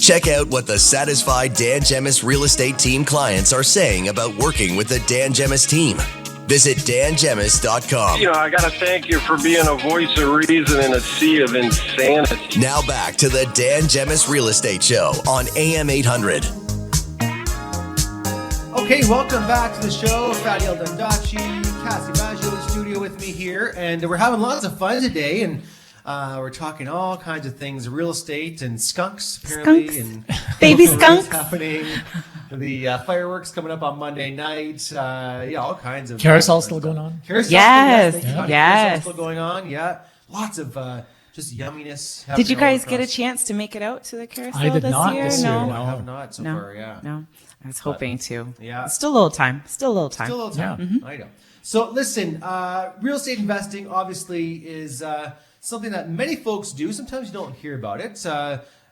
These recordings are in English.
Check out what the satisfied Dan Gemis real estate team clients are saying about working with the Dan Gemis team. Visit dangemis.com. I got to thank you for being a voice of reason in a sea of insanity. Now back to the Dan Gemis Real Estate Show on AM 800. Okay, welcome back to the show. Fatty El Dondachi, Cassie Baggio in the studio with me here, and we're having lots of fun today, and we're talking all kinds of things, real estate and skunks, apparently. And baby skunks happening. The fireworks coming up on Monday night. All kinds of Carousel still going on. Carousel, Yes. Carousel still going on. Yeah, lots of just yumminess. Did you guys happening all get a across. chance to make it out to the carousel I did this not year? this year, I no. have not so far. Yeah, No. I was hoping to. Yeah. It's still a little time. Still a little time. Still a little time. Yeah. I know. So listen, real estate investing obviously is something that many folks do. Sometimes you don't hear about it.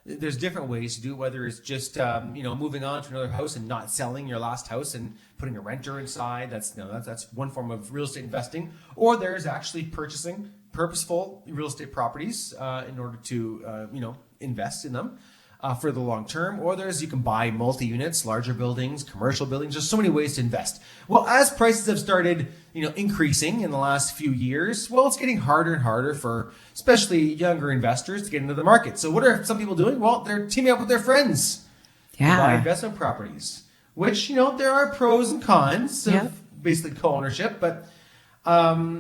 There's different ways to do it, whether it's just moving on to another house and not selling your last house and putting a renter inside. That's one form of real estate investing. Or there's actually purchasing purposeful real estate properties in order to invest in them. For the long term, or you can buy multi-units, larger buildings, commercial buildings. There's so many ways to invest. Well, as prices have started, increasing in the last few years, it's getting harder and harder for especially younger investors to get into the market. So what are some people doing? Well, they're teaming up with their friends to buy Yeah. investment properties, which, there are pros and cons of Yeah. basically co-ownership, but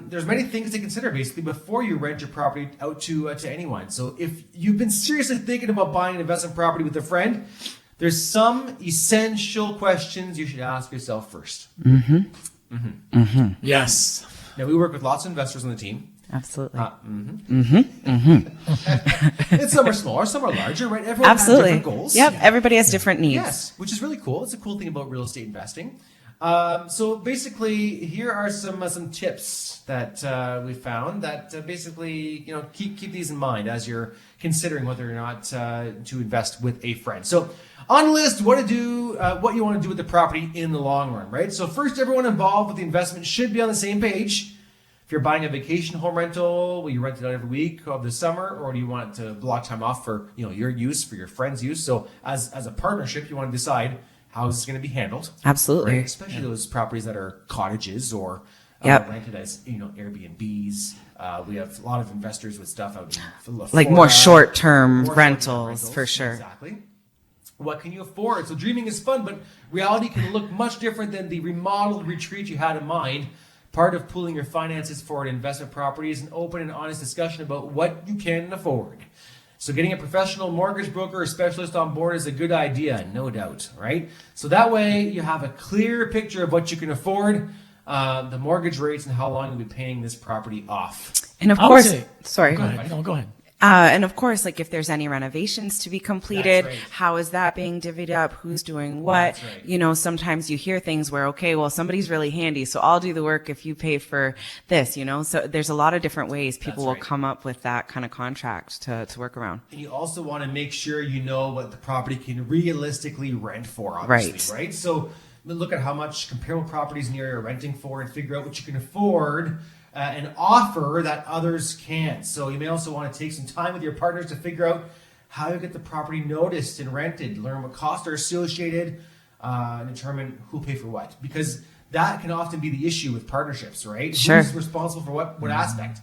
there's many things to consider basically before you rent your property out to anyone. So if you've been seriously thinking about buying an investment property with a friend, there's some essential questions you should ask yourself first. Yes. Now, we work with lots of investors on the team. Absolutely. And some are smaller, some are larger, right? Everyone Absolutely. has different goals. Yep. Everybody has different needs. Yes, which is really cool. It's a cool thing about real estate investing. So basically, here are some tips that we found that basically keep these in mind as you're considering whether or not to invest with a friend. So on the list, what you want to do with the property in the long run, right? So first, everyone involved with the investment should be on the same page. If you're buying a vacation home rental, will you rent it out every week of the summer, or do you want to block time off for your use, for your friend's use? So as a partnership, you want to decide how this is going to be handled. Absolutely. Right? Especially those properties that are cottages or rented as Airbnbs. We have a lot of investors with stuff out in Like more short-term rentals, for sure. Exactly. What can you afford? So dreaming is fun, but reality can look much different than the remodeled retreat you had in mind. Part of pooling your finances for an investment property is an open and honest discussion about what you can afford. So getting a professional mortgage broker or specialist on board is a good idea, no doubt, right? So that way you have a clear picture of what you can afford, the mortgage rates, and how long you'll be paying this property off. And of I would course, say- sorry. Go ahead. No, go ahead. And of course, like if there's any renovations to be completed, That's right. how is that being divvied up? Who's doing what? That's right. Sometimes you hear things where, okay, well, somebody's really handy, so I'll do the work if you pay for this, So there's a lot of different ways people That's will right. come up with that kind of contract to work around. And you also want to make sure you know what the property can realistically rent for, obviously, right? So look at how much comparable properties in the area are renting for and figure out what you can afford and offer that others can't. So you may also want to take some time with your partners to figure out how you get the property noticed and rented, learn what costs are associated, and determine who'll pay for what. Because that can often be the issue with partnerships, right? Sure. Who's responsible for what aspect?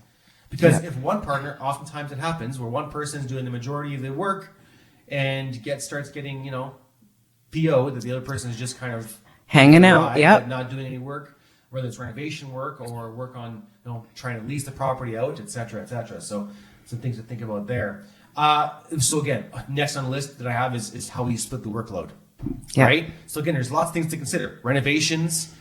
Because if one partner, oftentimes it happens where one person is doing the majority of the work and starts getting, PO that the other person is just kind of Hanging out, ride, yep. but not doing any work, whether it's renovation work or work on trying to lease the property out, et cetera, et cetera. So some things to think about there. So again, next on the list that I have is how we split the workload. Yeah. Right? So again, there's lots of things to consider. Renovations,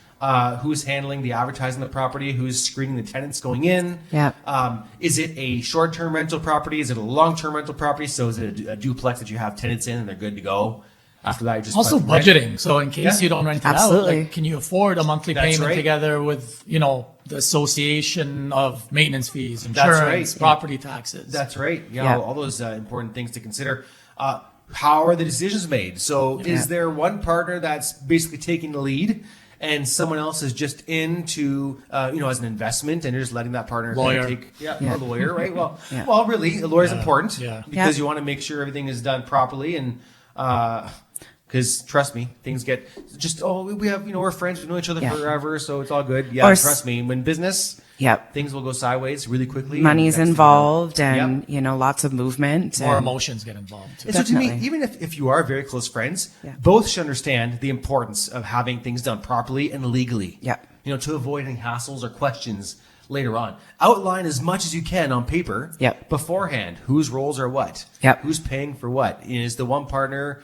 who's handling the advertising of the property, who's screening the tenants going in. Yeah. Is it a short-term rental property? Is it a long-term rental property? So is it a duplex that you have tenants in and they're good to go? After that, you just Also rent. budgeting. So in case Yeah. you don't rent it Absolutely. out, can you afford a monthly That's payment right. together with, the association of maintenance fees, That's insurance, right. property taxes? That's right. Yeah. All those important things to consider. How are the decisions made? So is there one partner that's basically taking the lead and someone else is just into, as an investment and you're just letting that partner Lawyer. take, a lawyer, right? Well, Yeah. well, really, a lawyer's important Yeah. because Yeah. you want to make sure everything is done properly and Because trust me, things get just, we have, we're friends, we know each other Yeah. forever, so it's all good. Yeah, Or trust me, when business, Yep. things will go sideways really quickly. Money's And next thing you know- involved and, lots of movement. More and- emotions get involved too. And so to me, Definitely. even if you are very close friends, Yeah. both should understand the importance of having things done properly and legally. Yeah. To avoid any hassles or questions later on. Outline as much as you can on paper Yep. beforehand. Whose roles are what? Yep. Who's paying for what? Is the one partner,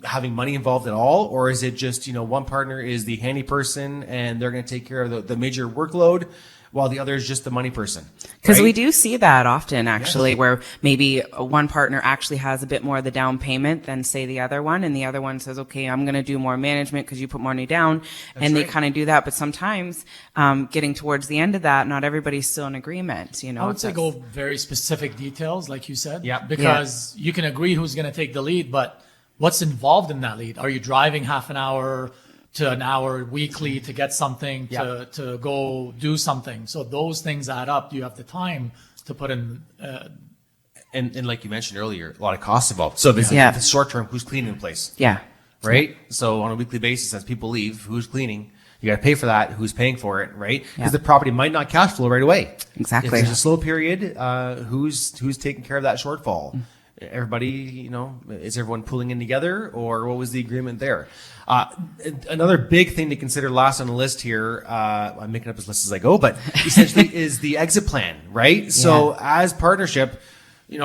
having money involved at all, or is it just one partner is the handy person and they're going to take care of the major workload, while the other is just the money person? Because we right? do see that often, actually, Yes. where maybe one partner actually has a bit more of the down payment than, say, the other one, and the other one says, "Okay, I'm going to do more management because you put money down," and they right. kind of do that. But sometimes, getting towards the end of that, not everybody's still in agreement. I would say go very specific details, like you said. Yeah. Because you can agree who's going to take the lead, but what's involved in that lead? Are you driving half an hour to an hour weekly to get something, Yeah. to go do something? So those things add up. You have the time to put in. And like you mentioned earlier, a lot of costs involved. So if Yeah. it's short term, who's cleaning the place? Yeah. Right? So on a weekly basis, as people leave, who's cleaning? You got to pay for that. Who's paying for it? Right? Because Yeah. the property might not cash flow right away. Exactly. If there's a slow period, who's taking care of that shortfall? Everybody, is everyone pulling in together, or what was the agreement there? Another big thing to consider last on the list here, I'm making up as list as I go, but essentially is the exit plan, right? So as partnership, we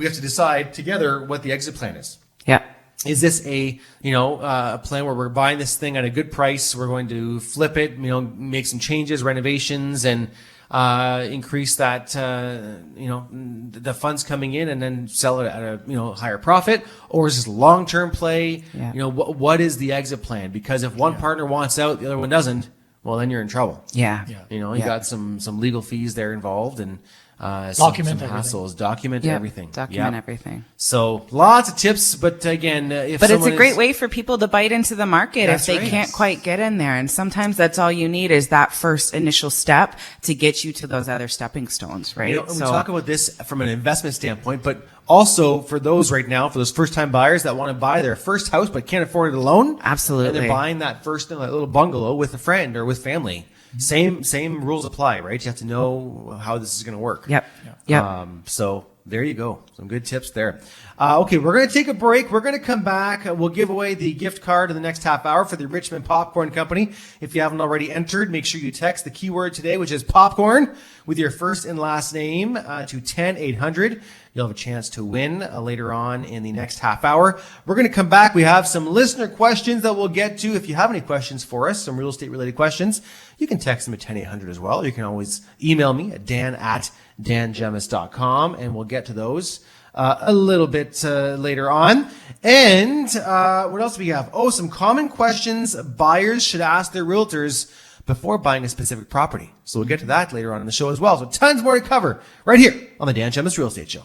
have to decide together what the exit plan is. Yeah. Is this a plan where we're buying this thing at a good price? We're going to flip it, make some changes, renovations, and increase that the funds coming in, and then sell it at a higher profit? Or is this long term play? Yeah. What is the exit plan? Because if one partner wants out, the other one doesn't, well, then you're in trouble. Yeah. You got some legal fees there involved, and some Document everything. hassles. Document Yeah. everything. Document Yep. everything. So lots of tips, but again, if But it's someone a great is- way for people to bite into the market That's if they right. can't quite get in there. And sometimes that's all you need is that first initial step to get you to those other stepping stones, right? We talk about this from an investment standpoint, but also for those right now, for those first-time buyers that want to buy their first house but can't afford it alone. Absolutely. And they're buying that little bungalow with a friend or with family. Same rules apply, right? You have to know how this is going to work. Yep. Yep. So there you go. Some good tips there. Okay, we're going to take a break. We're going to come back. We'll give away the gift card in the next half hour for the Richmond Popcorn Company. If you haven't already entered, make sure you text the keyword today, which is popcorn, with your first and last name to 10800. You'll have a chance to win later on in the next half hour. We're going to come back. We have some listener questions that we'll get to. If you have any questions for us, some real estate related questions, you can text them at 10800 as well. You can always email me at dan@dangemis.com, and we'll get to those a little bit later on. And what else do we have? Some common questions buyers should ask their realtors before buying a specific property. So we'll get to that later on in the show as well. So tons more to cover right here on the Dan Gemis Real Estate Show.